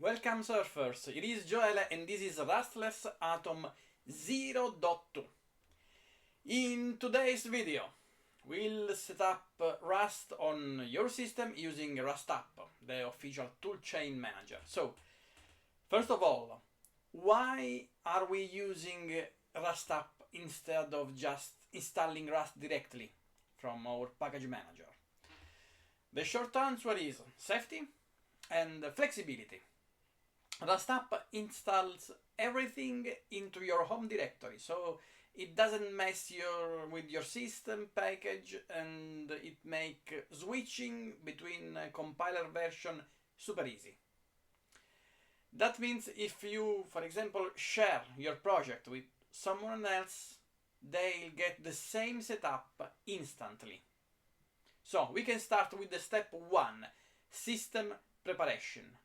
Welcome surfers, it is Joel and this is Rustlers Atom 0.2. In today's video, we'll set up Rust on your system using rustup, the official toolchain manager. So, first of all, why are we using rustup instead of just installing Rust directly from our package manager? The short answer is safety and flexibility. Rustup installs everything into your home directory, so it doesn't mess with your system package, and it makes switching between compiler version super easy. That means if you, for example, share your project with someone else, they'll get the same setup instantly. So we can start with the step 1, system preparation.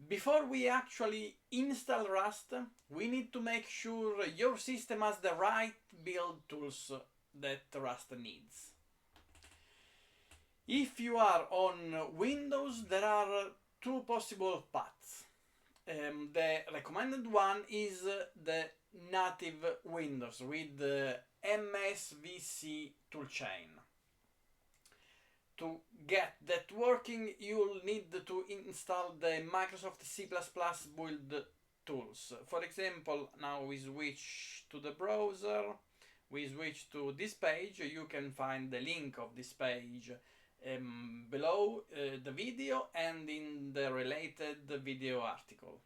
Before we actually install Rust, we need to make sure your system has the right build tools that Rust needs. If you are on Windows, there are two possible paths. The recommended one is the native Windows with the MSVC toolchain. To get that working, you'll need to install the Microsoft C++ build tools. For example, now we switch to the browser, we switch to this page. You can find the link of this page below the video and in the related video article.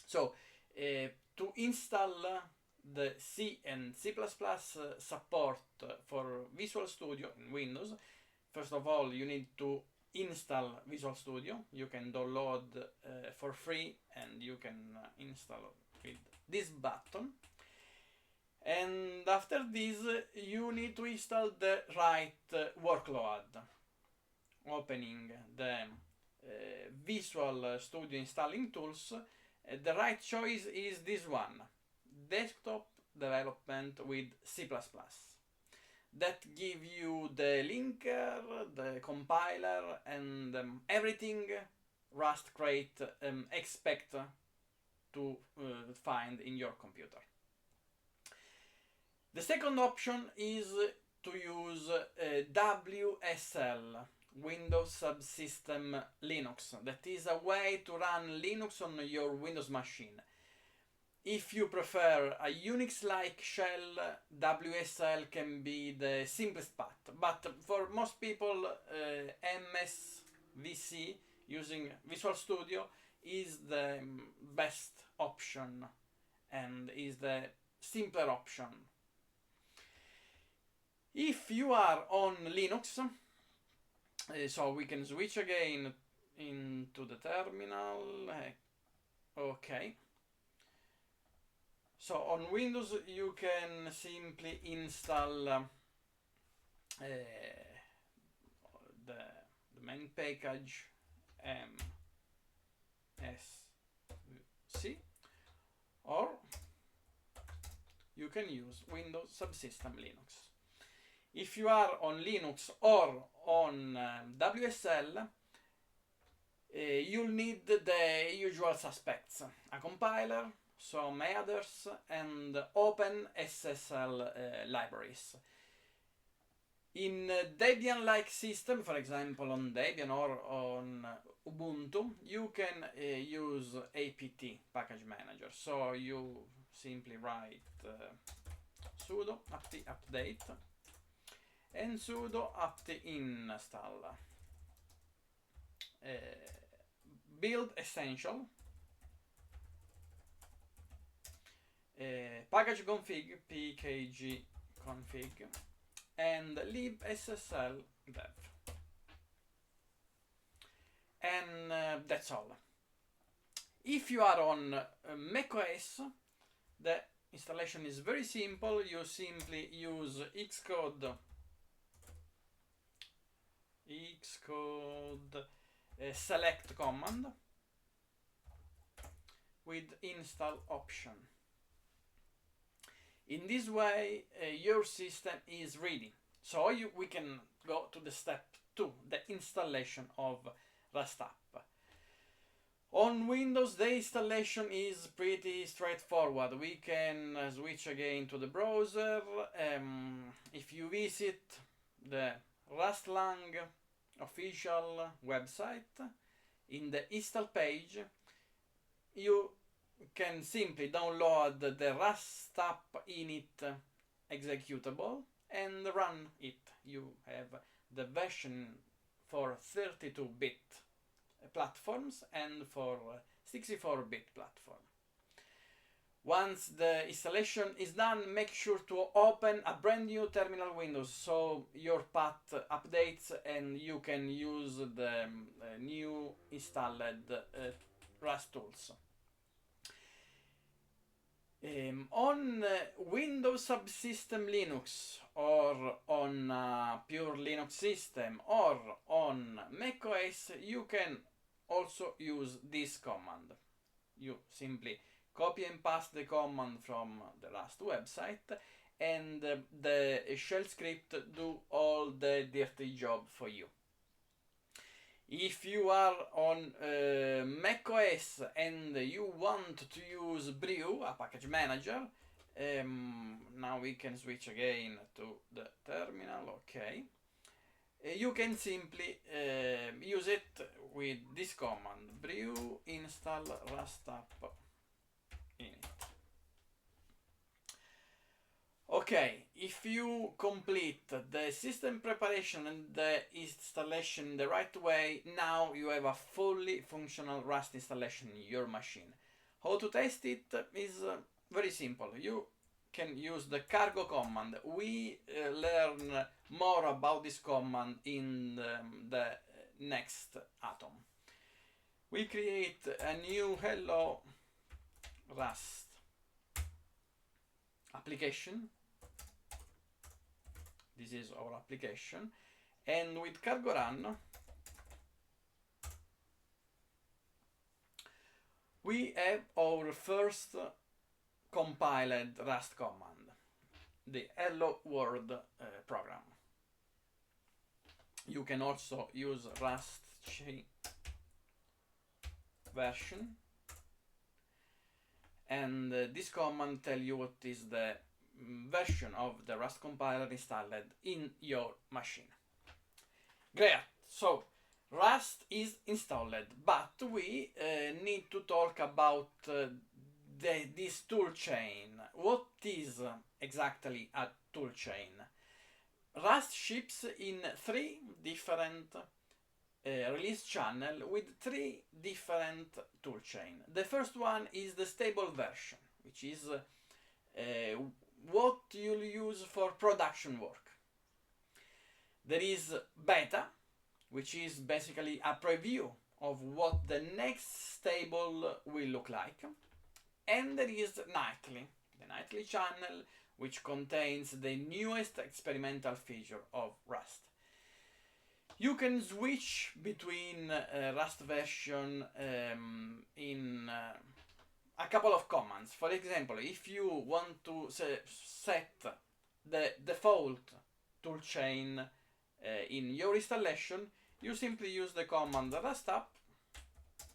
So, to install the C and C++ support for Visual Studio in Windows, first of all, you need to install Visual Studio. You can download for free and you can install with this button. And after this, you need to install the right workload. Opening the Visual Studio installing tools, the right choice is this one, desktop development with C++. That give you the linker, the compiler, and everything Rust Crate expect to find in your computer. The second option is to use WSL, Windows Subsystem Linux. That is a way to run Linux on your Windows machine. If you prefer a Unix-like shell, WSL can be the simplest path, but for most people, MSVC using Visual Studio is the best option and is the simpler option. If you are on Linux, so we can switch again into the terminal. Okay. So on Windows you can simply install the main package MSC, or you can use Windows Subsystem Linux. If you are on Linux or on WSL, you'll need the usual suspects, a compiler, some headers, and open SSL libraries. In Debian-like system, for example on Debian or on Ubuntu, you can use apt package manager. So you simply write sudo apt update and sudo apt install build essential package config pkg config and libssl dev, and that's all. If you are on macOS, the installation is very simple. You simply use Xcode select command with install option. In this way, your system is ready. So we can go to the step 2, the installation of rustup. On Windows, the installation is pretty straightforward. We can switch again to the browser. If you visit the Rustlang official website, in the install page, you can simply download the rustup init executable and run it. You have the version for 32-bit platforms and for 64-bit platform. Once the installation is done, make sure to open a brand new terminal window so your path updates and you can use the new installed Rust tools. On Windows Subsystem Linux or on a pure Linux system or on macOS, you can also use this command. You simply copy and paste the command from the Rust website and the shell script do all the dirty job for you. If you are on macOS and you want to use Brew, a package manager, now we can switch again to the terminal, okay. You can simply use it with this command, brew install rustup init. Okay, if you complete the system preparation and the installation in the right way, now you have a fully functional Rust installation in your machine. How to test it is very simple. You can use the cargo command. We learn more about this command in the next atom. We create a new hello Rust application. This is our application, and with cargo run we have our first compiled Rust command, the hello world program. You can also use Rust version, and this command tells you what is the version of the Rust compiler installed in your machine. Great, so Rust is installed, but we need to talk about this toolchain. What is exactly a toolchain? Rust ships in 3 different release channels with 3 different toolchains. The first one is the stable version, which is what you'll use for production work. There is beta, which is basically a preview of what the next stable will look like. And there is nightly, the nightly channel, which contains the newest experimental feature of Rust. You can switch between Rust version in a couple of commands. For example, if you want to set the default toolchain in your installation, you simply use the command rustup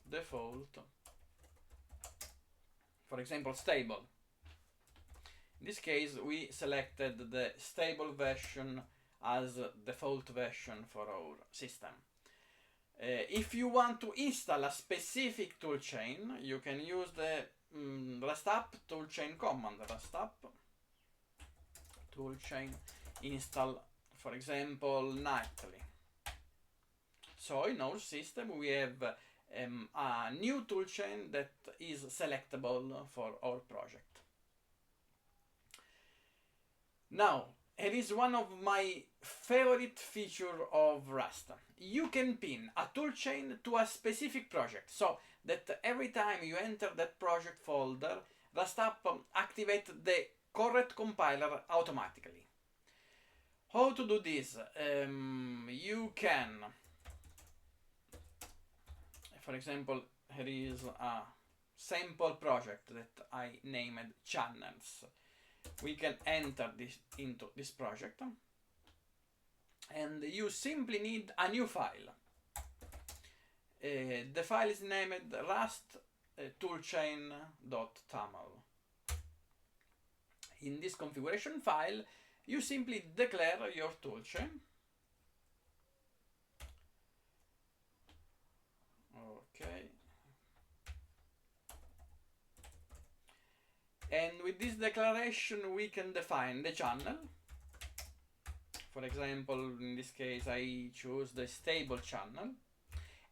default, for example, stable. In this case, we selected the stable version as default version for our system. If you want to install a specific toolchain, you can use the rustup toolchain command, rustup toolchain install, for example, nightly. So in our system we have a new toolchain that is selectable for our project. Now, it is one of my favorite features of Rust. You can pin a toolchain to a specific project, so that every time you enter that project folder, rustup activates the correct compiler automatically. How to do this? You can, for example, here is a sample project that I named channels. We can enter this into this project, and you simply need a new file. The file is named rust toolchain.taml. In this configuration file, you simply declare your toolchain. Okay. And with this declaration, we can define the channel. For example, in this case, I choose the stable channel.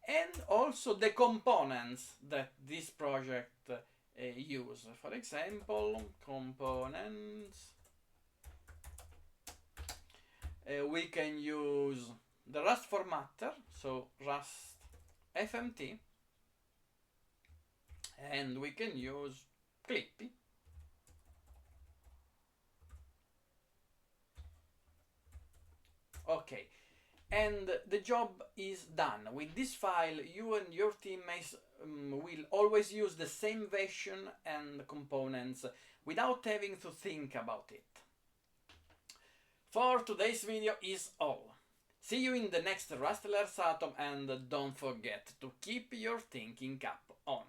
And also the components that this project use. For example, components. We can use the Rust formatter, so Rust FMT, and we can use Clippy. Okay, and the job is done. With this file, you and your teammates will always use the same version and components without having to think about it. For today's video is all. See you in the next Rustlers Atom, and don't forget to keep your thinking cap on.